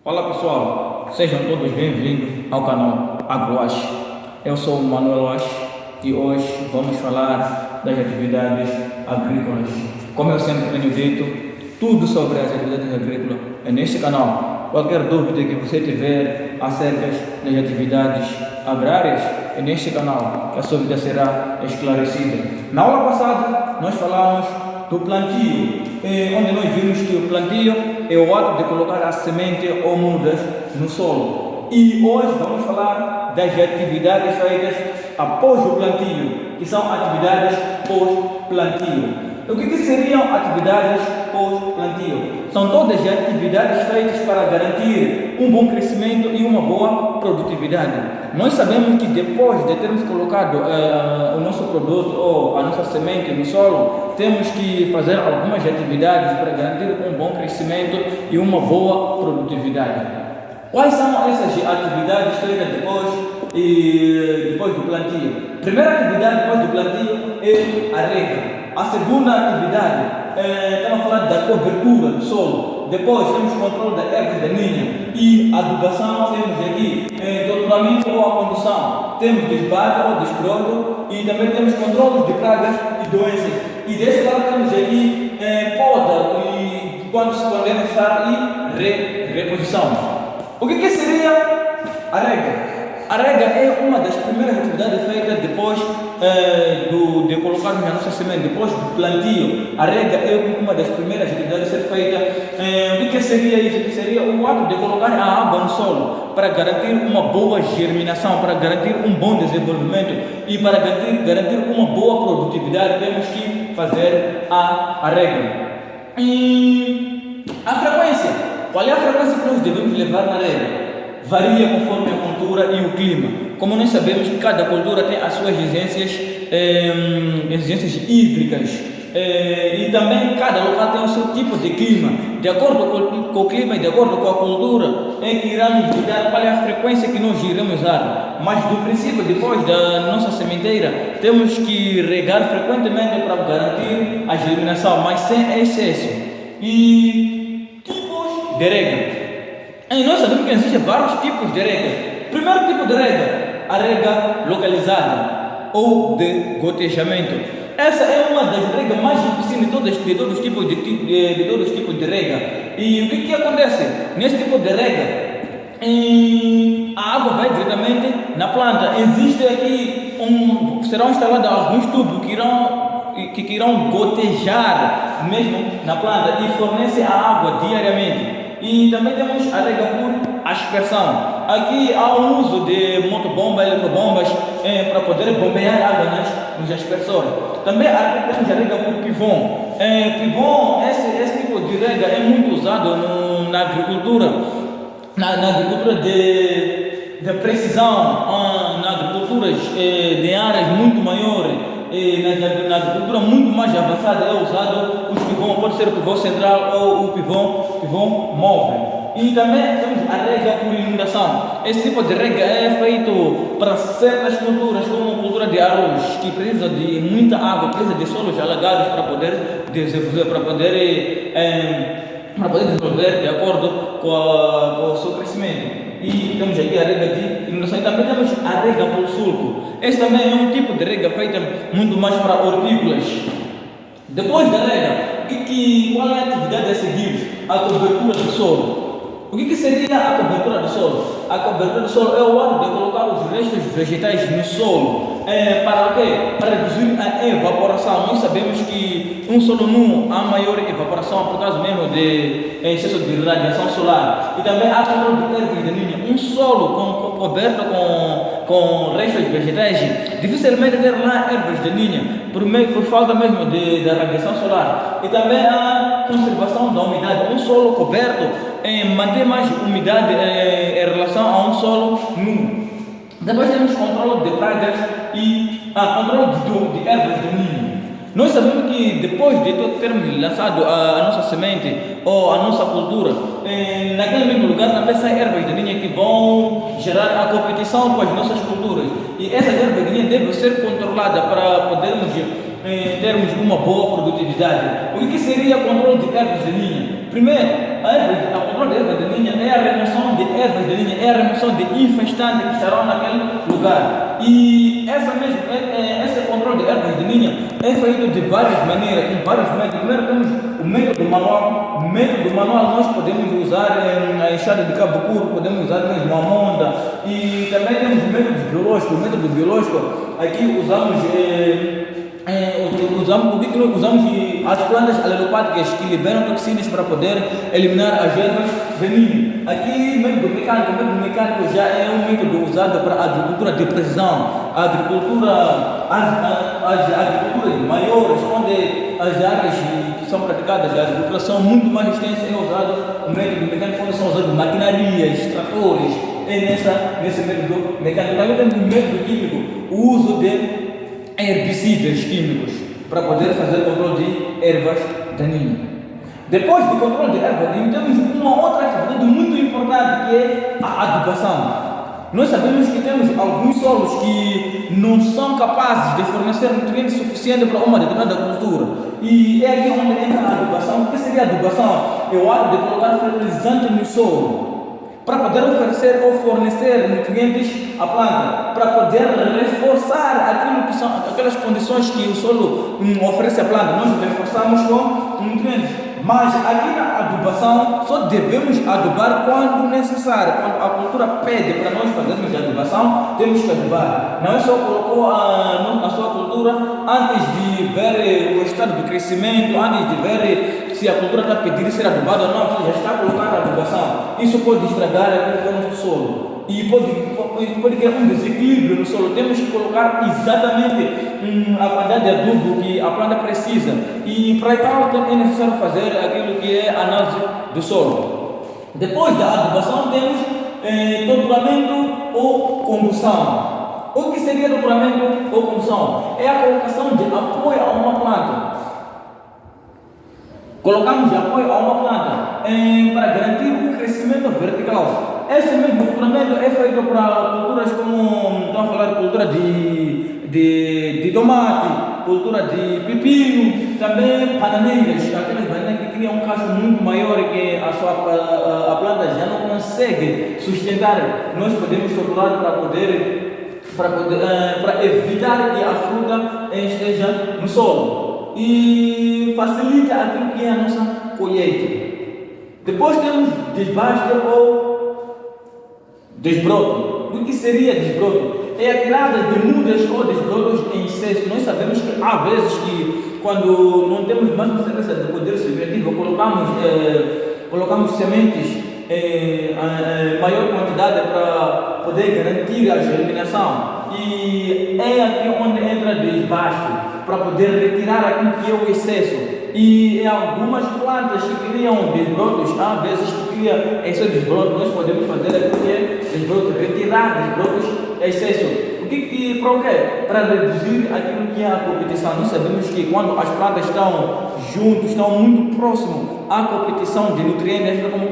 Olá pessoal, sejam todos bem-vindos ao canal AgroWash. Eu sou o Manuel Wash e hoje vamos falar das atividades agrícolas. Como eu sempre tenho dito, tudo sobre as atividades agrícolas é neste canal. Qualquer dúvida que você tiver acerca das atividades agrárias é neste canal que a sua vida será esclarecida. Na aula passada nós falamos do plantio, onde nós vimos que o plantio é o ato de colocar a semente ou mudas no solo. E hoje vamos falar das atividades feitas após o plantio, que são atividades pós-plantio. O que seriam atividades pós-plantio? São todas as atividades feitas para garantir um bom crescimento e uma boa produtividade. Nós sabemos que depois de termos colocado o nosso produto ou a nossa semente no solo, temos que fazer algumas atividades para garantir um bom crescimento e uma boa produtividade. Quais são essas atividades feitas depois do plantio? A primeira atividade depois do plantio é a rega. A segunda atividade, estamos a falar da cobertura do solo. Depois temos o controle da erva daninha e adubação. Temos aqui doutoramento ou a condução. Temos desbate ou desbrodo e também temos controles de pragas e doenças. E desse lado temos aqui poda e quando é necessário e reposição. O que seria a rega? A rega é uma das primeiras atividades feitas depois de colocarmos a nossa semente, depois do plantio. A rega é uma das primeiras atividades a ser feita. O que seria isso? Seria o ato de colocar a água no solo para garantir uma boa germinação, para garantir um bom desenvolvimento e para garantir uma boa produtividade. Temos que fazer a rega. E a frequência. Qual é a frequência que nós devemos levar na rega? Varia conforme a cultura e o clima. Como nós sabemos que cada cultura tem as suas exigências hídricas e também cada local tem o seu tipo de clima. De acordo com o clima e de acordo com a cultura é que irá nos ditar qual é a frequência que nós iremos usar. Mas do princípio, depois da nossa sementeira, temos que regar frequentemente para garantir a germinação, mas sem excesso. E tipos de rega. Nós sabemos que existem vários tipos de rega. Primeiro tipo de rega, a rega localizada ou de gotejamento. Essa é uma das regas mais difíceis de todos os tipos de rega. E o que acontece? Nesse tipo de rega, a água vai diretamente na planta. Existe aqui serão instalados alguns tubos que irão gotejar mesmo na planta e fornecer a água diariamente. E também temos a rega por aspersão. Aqui há o uso de motobomba, eletrobombas para poder bombear água nos aspersores. Também temos a rega por pivô. Esse tipo de rega é muito usado na agricultura, na agricultura de precisão, na agricultura de áreas muito maiores. Na agricultura muito mais avançada é usado o pivô, pode ser o pivô central ou o pivô móvel. E também temos a rega por inundação. Esse tipo de rega é feito para certas culturas, como a cultura de arroz, que precisa de muita água, precisa de solos alagados para poder desenvolver, para poder desenvolver de acordo com o seu crescimento. E temos aqui a rega de inundação e também temos a rega por sulco. Esse também é um tipo de rega feita muito mais para hortícolas. Depois da rega, qual é a atividade a seguir? A cobertura do solo. O que seria a cobertura do solo? A cobertura do solo é o ato de colocar os restos vegetais no solo. Para o quê? Para reduzir a evaporação. Nós sabemos que um solo nu há maior evaporação por causa mesmo de excesso de radiação solar. E também há controle de ervas daninhas. Um solo coberto com restos vegetais, dificilmente ter lá ervas daninhas, por falta mesmo da radiação solar. E também a conservação da umidade. Um solo coberto mantém mais umidade em relação a um solo nu. Depois temos controle de pragas e controle de ervas daninhas. Nós sabemos que depois de termos lançado a nossa semente ou a nossa cultura, naquele mesmo lugar também saem ervas daninhas que vão gerar a competição com as nossas culturas. E essas ervas daninhas devem ser controladas para podermos termos uma boa produtividade. O que seria o controle de ervas daninhas? Primeiro, o controle de erva daninha é a remoção ervas daninhas é a remoção de infestantes que estarão naquele lugar. E esse controle de ervas daninhas é feito de várias maneiras, com vários métodos. Primeiro temos o método manual. O método manual nós podemos usar a enxada de cabo curto, podemos usar mesmo a monda. E também temos o método biológico. O método biológico, aqui usamos as plantas alelopáticas que liberam toxinas para poder eliminar as ervas daninhas. Aqui, o método mecânico já é um método usado para a agricultura de precisão, as agriculturas maiores, onde as áreas que são praticadas, a agricultura são muito mais extensas, é usado o método mecânico, onde são usadas maquinarias, tratores, nesse método mecânico. Também temos o método químico, o uso de herbicidas químicos para poder fazer controle de ervas daninhas. Depois do controle de ervas daninhas, temos uma outra atividade muito importante, que é a adubação. Nós sabemos que temos alguns solos que não são capazes de fornecer nutrientes suficientes para uma determinada cultura. E é aqui onde entra a adubação. O que seria a adubação? É o ato de colocar fertilizante no solo para poder oferecer ou fornecer nutrientes à planta, para poder reforçar aquilo que são aquelas condições que o solo oferece à planta. Nós reforçamos com nutrientes. Mas aqui na adubação só devemos adubar quando necessário. Quando a cultura pede para nós fazermos a adubação, temos que adubar. Não é só colocou a sua cultura antes de ver o estado de crescimento, antes de ver se a cultura está pedindo ser adubada ou não, você já está colocando a adubação. Isso pode estragar aquilo que é o nosso solo. E pode criar um desequilíbrio no solo. Temos que colocar exatamente a quantidade de adubo que a planta precisa. E para tal é necessário fazer aquilo que é a análise do solo. Depois da adubação temos torturamento ou condução. O que seria torturamento ou condução? É a colocação de apoio a uma planta. Colocamos de apoio a uma planta para garantir o crescimento vertical. Esse mesmo culturamento é feito para culturas como, estamos a falar, cultura de tomate, cultura de pepino, também bananeiras, aquelas bananas que criam um cacho muito maior e que a planta já não consegue sustentar. Nós podemos torturar para evitar que a fruta esteja no solo e facilita aquilo que é a nossa colheita. Depois temos desbaste ou desbroto. O que seria desbroto? É a tirada de mudas ou desbrotos em excesso. Nós sabemos que há vezes que, quando não temos mais uma certeza de poder subjetivo, colocamos sementes em maior quantidade para poder garantir a germinação. E é aqui onde entra desbaste, para poder retirar aquilo que é o excesso. E em algumas plantas que criam desbrotos, há vezes que cria esse desbroto, nós podemos fazer aquilo que é desbroto, retirar desbrotos excesso. Para o quê? Para reduzir aquilo que é a competição. Nós sabemos que quando as plantas estão juntas, estão muito próximas à competição de nutrientes, é como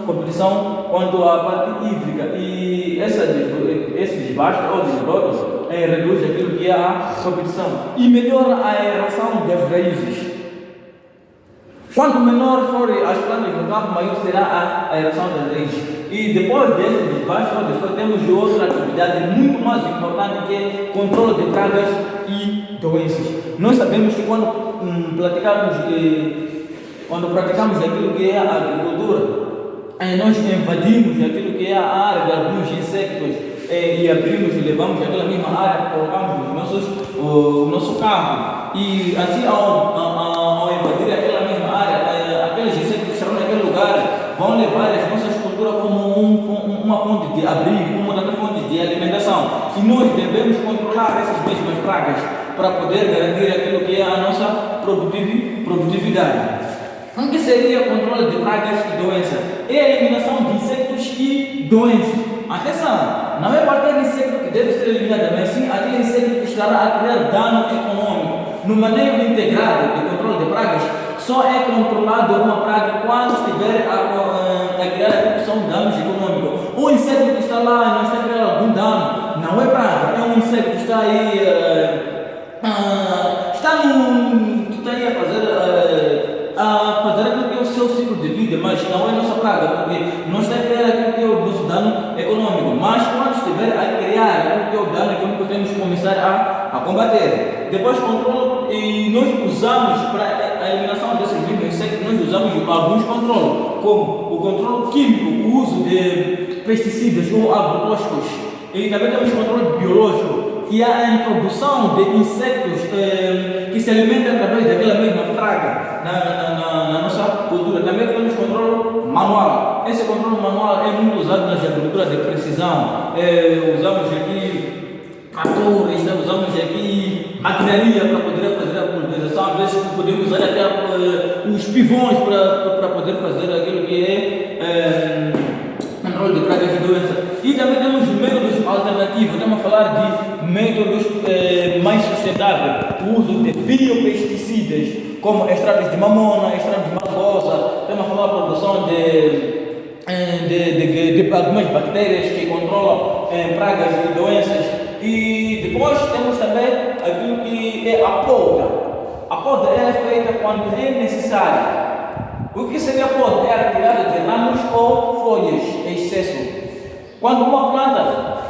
competição quanto à parte hídrica. E esse desbaste ou desbrotos reduz aquilo que é a competição e melhora a aeração das raízes. Quanto menor forem as plantas no campo, maior será a aeração das raízes. E depois desse desbaste, depois temos outra atividade muito mais importante, que é controle de pragas e doenças. Nós sabemos que quando praticamos aquilo que é a agricultura, nós invadimos aquilo que é a área de alguns insectos e abrimos e levamos aquela mesma área, colocamos o nosso campo. E assim, ao invadir aquela mesma área, aqueles insectos que estarão naquele lugar vão levar as nossas culturas como uma fonte de abrigo, uma outra fonte de alimentação. E nós devemos controlar essas mesmas pragas para poder garantir aquilo que é a nossa produtividade. O que seria o controle de pragas e doenças? É a eliminação de insectos e doenças. Atenção, não é qualquer inseto que deve ser eliminado, mas sim aquele inseto que estará a criar dano econômico. No manejo integrado de controle de pragas, só é controlado uma praga quando estiver a criar aquilo que são danos econômicos. Um inseto que está lá e não está a criar algum dano, não é praga, é um inseto que está aí, a fazer aquilo que é o seu ciclo de vida, mas não é nossa praga, porque não está a criar aquilo que é o nosso estiver a criar o que é o dano econômico, temos que começar a combater. Depois, controle, e nós usamos para a eliminação desses vírus insectos, nós usamos alguns controles, como o controle químico, o uso de pesticidas ou agrotóxicos, e também temos controle biológico, que é a introdução de insectos que se alimentam através daquela mesma praga na nossa cultura. Também temos controle manual. Esse controle manual é muito usado nas agriculturas de precisão. Usamos aqui tratores, usamos aqui maquinaria para poder fazer a pulverização. Às vezes podemos usar até os pivões para poder fazer aquilo que é controle de pragas e doenças. E também temos métodos alternativos. Estamos a falar de métodos mais sustentáveis. O uso de biopesticidas, como extratos de mamona, extratos de margosa. Estamos a falar da produção de algumas bactérias que controlam pragas e doenças. E depois temos também aquilo que é a poda. A poda é feita quando é necessário. O que seria poda? É a retirada de ramos ou folhas em excesso. Quando uma planta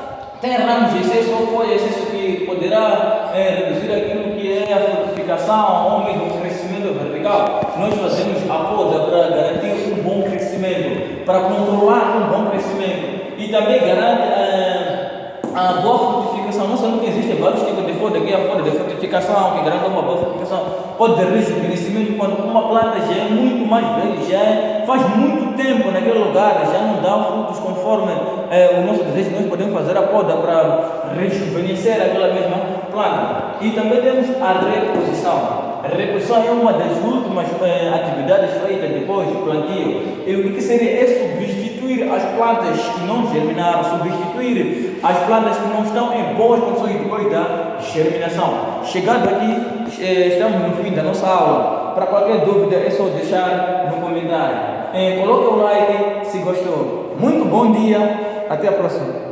tem ramos de excesso ou folhas em excesso que poderá reduzir aquilo que é a frutificação ou mesmo o crescimento vertical, nós fazemos a poda para garantir um bom crescimento, para controlar um bom crescimento e também garante a boa frutificação. Nós sabemos que existem vários tipos de poda, que é a poda de frutificação, que garante uma boa frutificação, poda de rejuvenescimento, quando uma planta já é muito mais velha, faz muito tempo naquele lugar, já não dá frutos conforme o nosso desejo, nós podemos fazer a poda para rejuvenescer aquela mesma planta. E também temos a reposição. A reposição é uma das últimas atividades feitas depois do plantio. E o que seria? É substituir as plantas que não germinaram, substituir as plantas que não estão em boas condições depois da germinação. Chegado aqui, estamos no fim da nossa aula. Para qualquer dúvida é só deixar no comentário. Coloque o like se gostou. Muito bom dia, até a próxima.